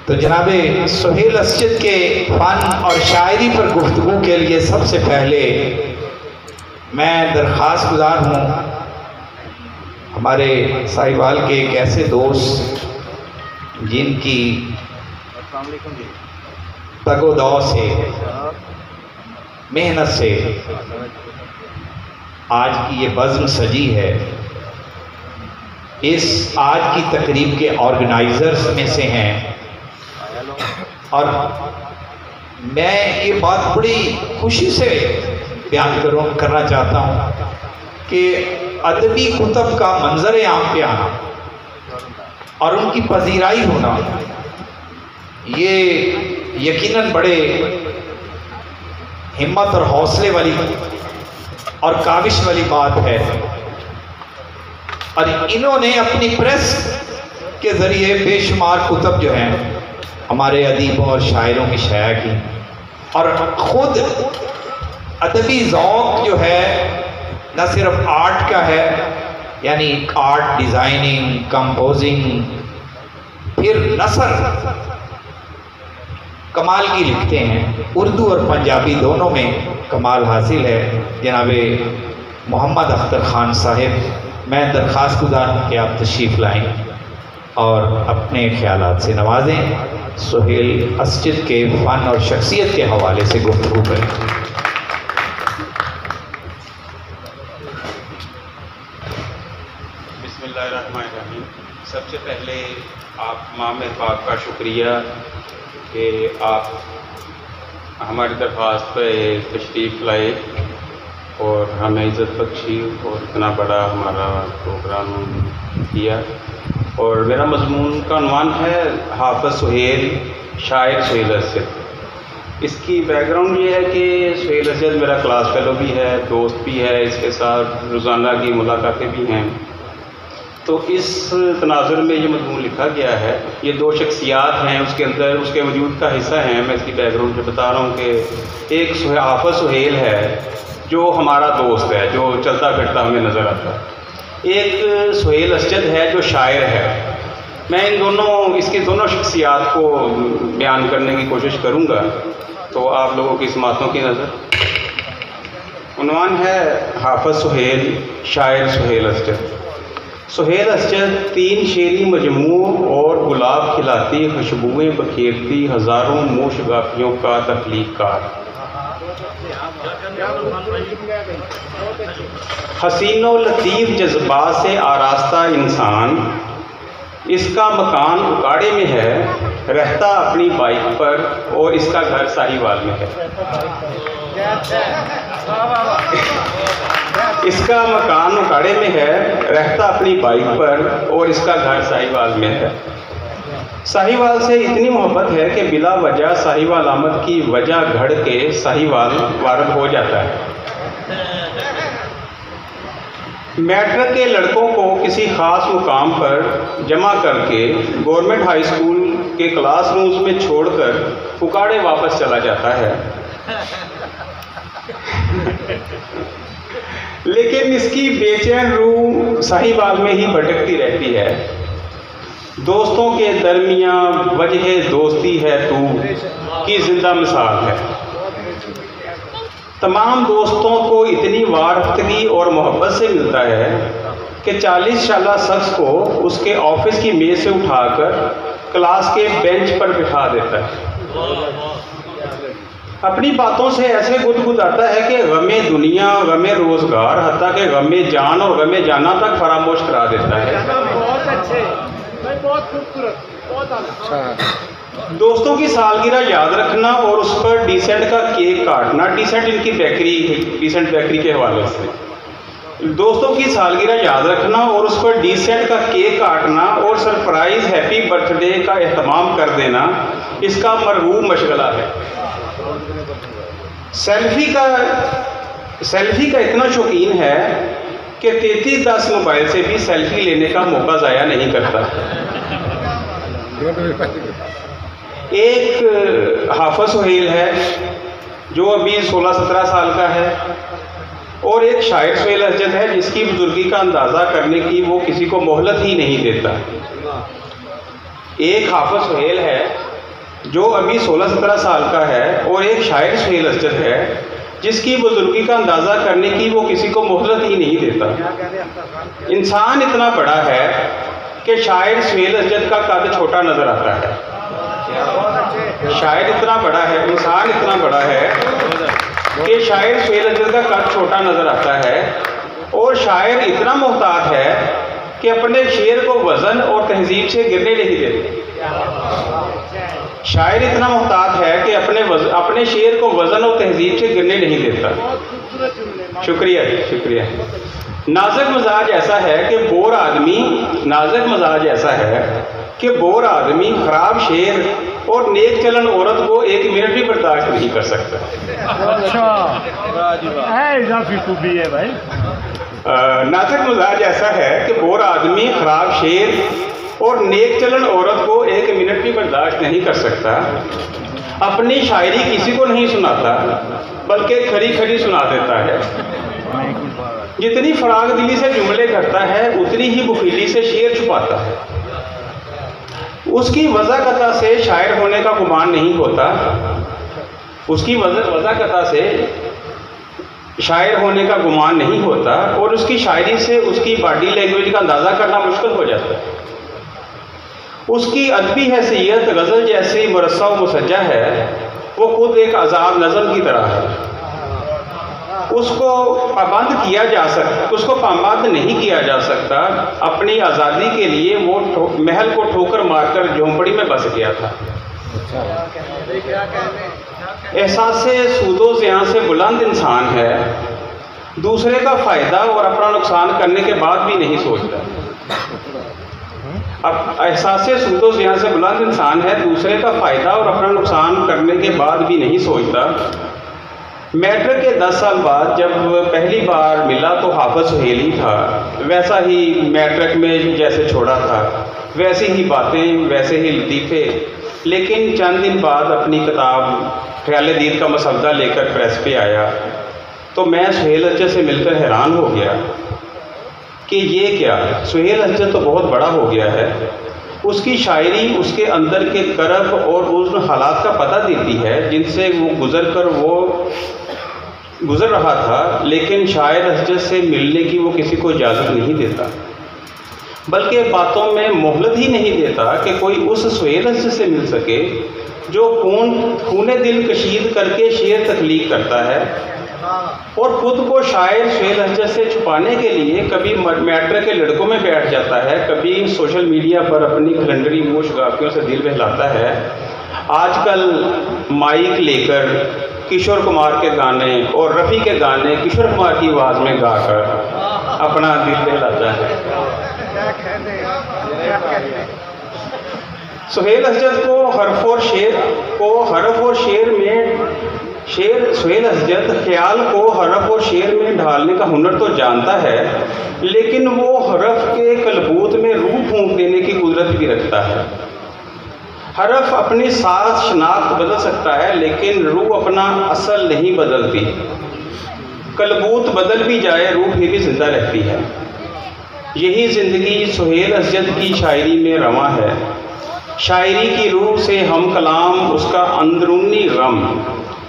تو جناب سہیل اسجد کے فن اور شاعری پر گفتگو کے لیے سب سے پہلے میں درخواست گزار ہوں ہمارے ساہیوال کے ایک ایسے دوست جن کی تگ و دو سے محنت سے آج کی یہ بزم سجی ہے، اس آج کی تقریب کے آرگنائزرز میں سے ہیں، اور میں یہ بات بڑی خوشی سے بیان کرنا چاہتا ہوں کہ ادبی کتب کا منظر عام پہ آنا اور ان کی پذیرائی ہونا یہ یقیناً بڑے ہمت اور حوصلے والی اور کاوش والی بات ہے، اور انہوں نے اپنی پریس کے ذریعے بے شمار کتب جو ہیں ہمارے ادیبوں اور شاعروں کی شائع کی، اور خود ادبی ذوق جو ہے نہ صرف آرٹ کا ہے، یعنی آرٹ ڈیزائننگ، کمپوزنگ، پھر نثر کمال کی لکھتے ہیں، اردو اور پنجابی دونوں میں کمال حاصل ہے۔ جناب محمد اختر خان صاحب، میں درخواست گزار ہوں کہ آپ تشریف لائیں اور اپنے خیالات سے نوازیں، سہیل اسجد کے فن اور شخصیت کے حوالے سے گفتگو کریں۔ بسم اللہ الرحمن الرحیم۔ سب سے پہلے آپ امام پاک کا شکریہ کہ آپ ہماری درخواست پہ تشریف لائے اور ہمیں عزت بخشی اور اتنا بڑا ہمارا پروگرام کیا۔ اور میرا مضمون کا عنوان ہے حافظ سہیل، شاعر سہیل اسجد۔ اس کی بیک گراؤنڈ یہ ہے کہ سہیل اسجد میرا کلاس فیلو بھی ہے، دوست بھی ہے، اس کے ساتھ روزانہ کی ملاقاتیں بھی ہیں۔ تو اس تناظر میں یہ مضمون لکھا گیا ہے، یہ دو شخصیات ہیں اس کے اندر، اس کے وجود کا حصہ ہیں۔ میں اس کی بیک گراؤنڈ سے بتا رہا ہوں کہ ایک حافظ سہیل ہے جو ہمارا دوست ہے، جو چلتا پھرتا ہمیں نظر آتا ہے، ایک سہیل اسجد ہے جو شاعر ہے۔ میں اس کی دونوں شخصیات کو بیان کرنے کی کوشش کروں گا، تو آپ لوگوں کی سماعتوں کی نظر۔ عنوان ہے حافظ سہیل، شاعر سہیل اسجد۔ سہیل اسجد 3 شعری مجموع اور گلاب کھلاتی خوشبوئیں بکھیرتی ہزاروں موشگافیوں کا تخلیق کار، حسین و لطیف جذبات سے آراستہ انسان، اس کا مکان اکاڑے میں ہے، رہتا اپنی بائک پر اور اس کا گھر ساہیوال میں ہے۔ اس کا مکان اکاڑے میں ہے، رہتا اپنی بائک پر اور اس کا گھر ساہیوال میں ہے۔ ساہیوال سے اتنی محبت ہے کہ بلا وجہ ساہیوال آمد کی وجہ گھڑ کے ساہیوال وارد ہو جاتا ہے۔ میٹرک کے لڑکوں کو کسی خاص مقام پر جمع کر کے گورنمنٹ ہائی اسکول کے کلاس رومز میں چھوڑ کر اکاڑے واپس چلا جاتا ہے، لیکن اس کی بے چین روح ساہیوال میں ہی بھٹکتی رہتی ہے۔ دوستوں کے درمیان وجہ دوستی ہے تو کی زندہ مثال ہے۔ تمام دوستوں کو اتنی وارفتگی اور محبت سے ملتا ہے کہ 40 سالہ شخص کو اس کے آفس کی میز سے اٹھا کر کلاس کے بینچ پر بٹھا دیتا ہے۔ اپنی باتوں سے ایسے گدگداتا ہے کہ غم دنیا، غم روزگار، حتیٰ کہ غم جان اور غم جانا تک فراموش کرا دیتا ہے۔ بہت اچھے، بہت خوبصورت، بہت اچھا۔ دوستوں کی سالگرہ یاد رکھنا اور اس پر ڈیسنٹ کا کیک کاٹنا، ڈیسنٹ ان کی بیکری کے حوالے سے، دوستوں کی سالگرہ یاد رکھنا اور اس پر ڈیسنٹ کا کیک کاٹنا اور سرپرائز ہیپی برتھ ڈے کا اہتمام کر دینا اس کا مرغوب مشغلہ ہے۔ سیلفی کا اتنا شوقین ہے کہ 3310 موبائل سے بھی سیلفی لینے کا موقع ضائع نہیں کرتا۔ ایک حافظ سہیل ہے جو ابھی 16-17 سال کا ہے، اور ایک شاعر سہیل اسجد ہے جس کی بزرگی کا اندازہ کرنے کی وہ کسی کو مہلت ہی نہیں دیتا۔ ایک حافظ سہیل ہے جو ابھی 16-17 سال کا ہے، اور ایک شاعر سہیل اسجد ہے جس کی بزرگی کا اندازہ کرنے کی وہ کسی کو مہلت ہی نہیں دیتا۔ انسان اتنا بڑا ہے کہ شاعر سہیل اسجد کا قد چھوٹا نظر آتا ہے۔ شاعر اتنا بڑا ہے، انسان اتنا بڑا ہے کہ شاعر سہیل اسجد کا قد چھوٹا نظر آتا ہے، اور شاعر اتنا محتاط ہے کہ اپنے شعر کو وزن اور تہذیب سے گرنے نہیں دیتے۔ شاعر اتنا محتاط ہے کہ اپنے شعر کو وزن اور تہذیب سے گرنے نہیں دیتا۔ شکریہ شکریہ۔ نازک مزاج ایسا ہے کہ بور آدمی خراب شعر اور نیک چلن عورت کو 1 منٹ بھی برداشت نہیں کر سکتا۔ اضافی خوبی ہے بھائی۔ نازک مزاج ایسا ہے کہ بور آدمی خراب شعر اور نیک چلن عورت کو 1 منٹ بھی برداشت نہیں کر سکتا۔ اپنی شاعری کسی کو نہیں سناتا بلکہ کھری کھری سنا دیتا ہے۔ جتنی فراغ دلی سے جملے کرتا ہے اتنی ہی بخیلی سے شعر چھپاتا ہے۔ اس کی وضاقتہ سے شاعر ہونے کا گمان نہیں ہوتا، اور اس کی شاعری سے اس کی باڈی لینگویج کا اندازہ کرنا مشکل ہو جاتا ہے۔ اس کی ادبی حیثیت غزل جیسی مرصع و مسجع ہے، وہ خود ایک عذاب نظم کی طرح ہے۔ اس کو پابند نہیں کیا جا سکتا۔ اپنی آزادی کے لیے وہ محل کو ٹھوکر مار کر جھونپڑی میں بس گیا تھا۔ احساس سود و زیاں سے بلند انسان ہے، دوسرے کا فائدہ اور اپنا نقصان کرنے کے بعد بھی نہیں سوچتا۔ احساس سود و زیاں سے بلند انسان ہے، دوسرے کا فائدہ اور اپنا نقصان کرنے کے بعد بھی نہیں سوچتا۔ میٹرک کے 10 سال بعد جب پہلی بار ملا تو حافظ سہیل ہی تھا، ویسا ہی میٹرک میں جیسے چھوڑا تھا، ویسی ہی باتیں، ویسے ہی لطیفے۔ لیکن چند دن بعد اپنی کتاب خیال دید کا مسودہ لے کر پریس پہ آیا تو میں سہیل اسجد سے مل کر حیران ہو گیا کہ یہ کیا، سہیل اسجد تو بہت بڑا ہو گیا ہے۔ اس کی شاعری اس کے اندر کے کرب اور ان حالات کا پتہ دیتی ہے جن سے وہ گزر رہا تھا، لیکن شاعر اسجد سے ملنے کی وہ کسی کو اجازت نہیں دیتا، بلکہ باتوں میں مہلت ہی نہیں دیتا کہ کوئی اس سہیل اسجد سے مل سکے جو خون دل کشید کر کے شعر تخلیق کرتا ہے، اور خود کو شاعر سہیل اسجد سے چھپانے کے لیے کبھی میٹرک کے لڑکوں میں بیٹھ جاتا ہے، کبھی سوشل میڈیا پر اپنی کلنڈری موش گاپیوں سے دل بہلاتا ہے۔ آج کل مائک لے کر کشور کمار کے گانے اور رفیع کے گانے کشور کمار کی آواز میں گا کر اپنا دل بہلاتا ہے۔ سہیل اسجد سہیل اسجد خیال کو حرف اور شعر میں ڈھالنے کا ہنر تو جانتا ہے، لیکن وہ حرف کے کلبوت میں روح پھونک دینے کی قدرت بھی رکھتا ہے۔ حرف اپنی ساز شناخت بدل سکتا ہے لیکن روح اپنا اصل نہیں بدلتی۔ کلبوت بدل بھی جائے روح پھر بھی زندہ رہتی ہے۔ یہی زندگی سہیل اسجد کی شاعری میں رواں ہے۔ شاعری کی روح سے ہم کلام اس کا اندرونی غم،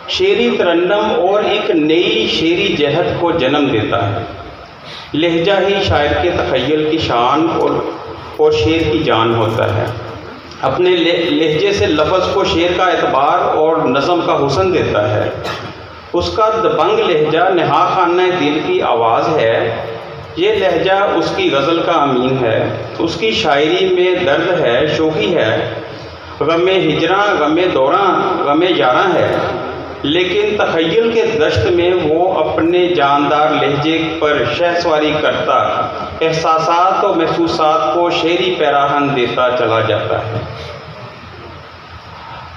شعری ترنم اور ایک نئی شعری جہت کو جنم دیتا ہے۔ لہجہ ہی شاعر کے تخیل کی شان اور شعر کی جان ہوتا ہے۔ اپنے لہجے سے لفظ کو شعر کا اعتبار اور نظم کا حسن دیتا ہے۔ اس کا دبنگ لہجہ نہا خانہ دل کی آواز ہے، یہ لہجہ اس کی غزل کا امین ہے۔ اس کی شاعری میں درد ہے، شوخی ہے، غم ہجراں، غم دوراں، غم یاراں ہے، لیکن تخیل کے دشت میں وہ اپنے جاندار لہجے پر شہسواری کرتا احساسات و محسوسات کو شعری پیراہن دیتا چلا جاتا ہے۔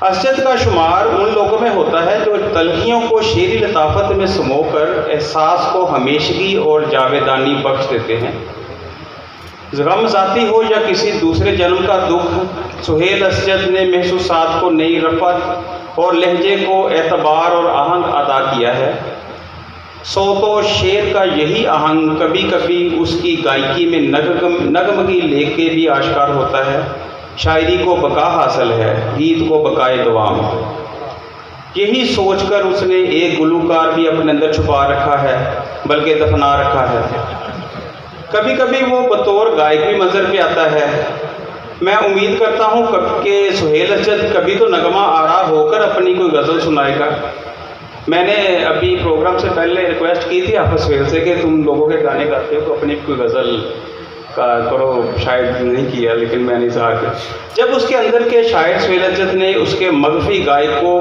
اسجد کا شمار ان لوگوں میں ہوتا ہے جو تلخیوں کو شعری لطافت میں سمو کر احساس کو ہمیشگی اور جاویدانی بخش دیتے ہیں۔ غم ذاتی ہو یا کسی دوسرے جنم کا دکھ، سہیل اسجد نے محسوسات کو نئی رفت اور لہجے کو اعتبار اور آہنگ عطا کیا ہے۔ صوت و شعر کا یہی آہنگ کبھی کبھی اس کی گائیکی میں نغمگی لے کے بھی آشکار ہوتا ہے۔ شاعری کو بقا حاصل ہے، گیت کو بقائے دوام۔ یہی سوچ کر اس نے ایک گلوکار بھی اپنے اندر چھپا رکھا ہے، بلکہ دفنا رکھا ہے۔ کبھی کبھی وہ بطور گائک بھی منظر پہ آتا ہے۔ میں امید کرتا ہوں کہ سہیل اجد کبھی تو نغمہ آرا ہو کر اپنی کوئی غزل سنائے گا۔ میں نے ابھی پروگرام سے پہلے ریکویسٹ کی تھی حافظ سہیل سے کہ تم لوگوں کے گانے گاتے ہو تو اپنی کوئی غزل کا کرو، شاید نہیں کیا، لیکن میں نے اظہار کیا۔ جب اس کے اندر کے شاعر سہیل اجد نے اس کے مغفی گائک کو،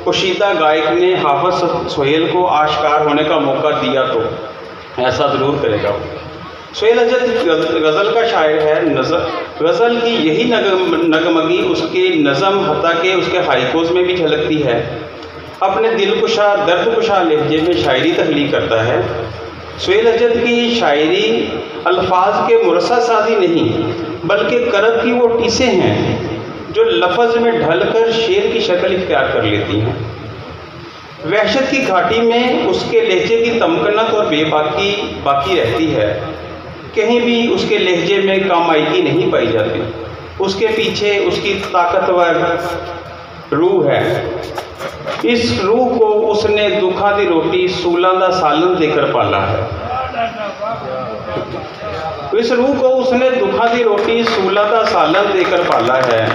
پوشیدہ گائک نے حافظ سہیل کو آشکار ہونے کا موقع دیا تو ایسا ضرور کرے گا۔ سہیل اجد غزل کا شاعر ہے۔ غزل کی یہی نغمگی اس کے نظم حتیٰ کہ اس کے ہائیکوز میں بھی جھلکتی ہے۔ اپنے دل کشا، درد کشا لہجے میں شاعری تخلیق کرتا ہے۔ سہیل اجد کی شاعری الفاظ کے مرصع سازی نہیں، بلکہ کرب کی وہ ٹیسیں ہیں جو لفظ میں ڈھل کر شعر کی شکل اختیار کر لیتی ہیں۔ وحشت کی گھاٹی میں اس کے لہجے کی تمکنت اور بے باکی باقی رہتی ہے۔ کہیں بھی اس کے لہجے میں کامائیگی نہیں پائی جاتی۔ اس کے پیچھے اس کی طاقتور روح ہے۔ اس روح کو اس نے دکھا دی روٹی سولہ دا سالن دے کر پالا ہے۔ اس روح کو اس نے دکھا دی روٹی سولہ دا سالن دے کر پالا ہے۔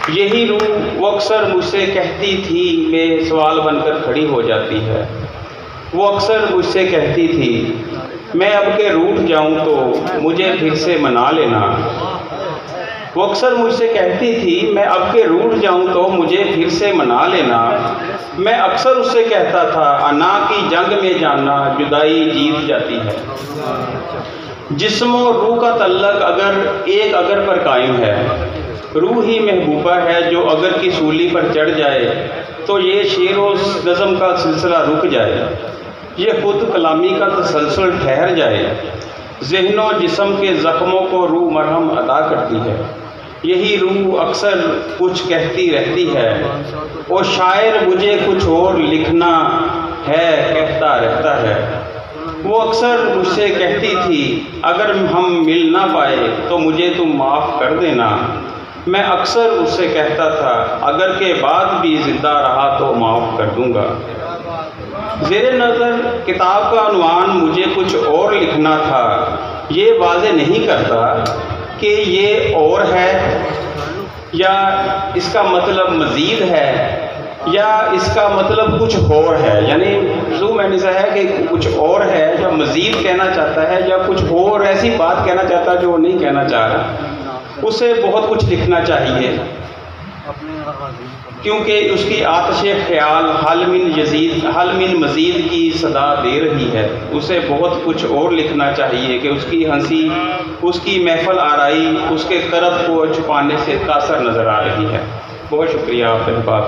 یہی روح وہ اکثر مجھ سے کہتی تھی، میں سوال بن کر کھڑی ہو جاتی ہے۔ وہ اکثر مجھ سے کہتی تھی، میں اب کے روٹھ جاؤں تو مجھے پھر سے منا لینا۔ وہ اکثر مجھ سے کہتی تھی، میں اب کے روٹھ جاؤں تو مجھے پھر سے منا لینا۔ میں اکثر اس سے کہتا تھا، انا کی جنگ میں جانا جدائی جیت جاتی ہے۔ جسم و روح کا تعلق اگر پر قائم ہے۔ روح ہی محبوبہ ہے جو اگر کی سولی پر چڑھ جائے تو یہ شعر و نظم کا سلسلہ رک جائے، یہ خود کلامی کا تسلسل ٹھہر جائے۔ ذہن و جسم کے زخموں کو روح مرہم ادا کرتی ہے۔ یہی روح اکثر کچھ کہتی رہتی ہے، اور شاعر مجھے کچھ اور لکھنا ہے کہتا رہتا ہے۔ وہ اکثر مجھ سے کہتی تھی، اگر ہم مل نہ پائے تو مجھے تم معاف کر دینا۔ میں اکثر اس سے کہتا تھا، اگر کے بعد بھی زندہ رہا تو معاف کر دوں گا۔ زیر نظر کتاب کا عنوان مجھے کچھ اور لکھنا تھا یہ واضح نہیں کرتا کہ یہ اور ہے یا اس کا مطلب مزید ہے یا اس کا مطلب کچھ اور ہے، یعنی جو میں نے کہا ہے کہ کچھ اور ہے یا مزید کہنا چاہتا ہے یا کچھ اور ایسی بات کہنا چاہتا ہے جو وہ نہیں کہنا چاہ رہا۔ اسے بہت کچھ لکھنا چاہیے کیونکہ اس کی آتش خیال حل من مزید کی صدا دے رہی ہے۔ اسے بہت کچھ اور لکھنا چاہیے کہ اس کی ہنسی، اس کی محفل آرائی اس کے کرب کو چھپانے سے قاصر نظر آ رہی ہے۔ بہت شکریہ آپ کا۔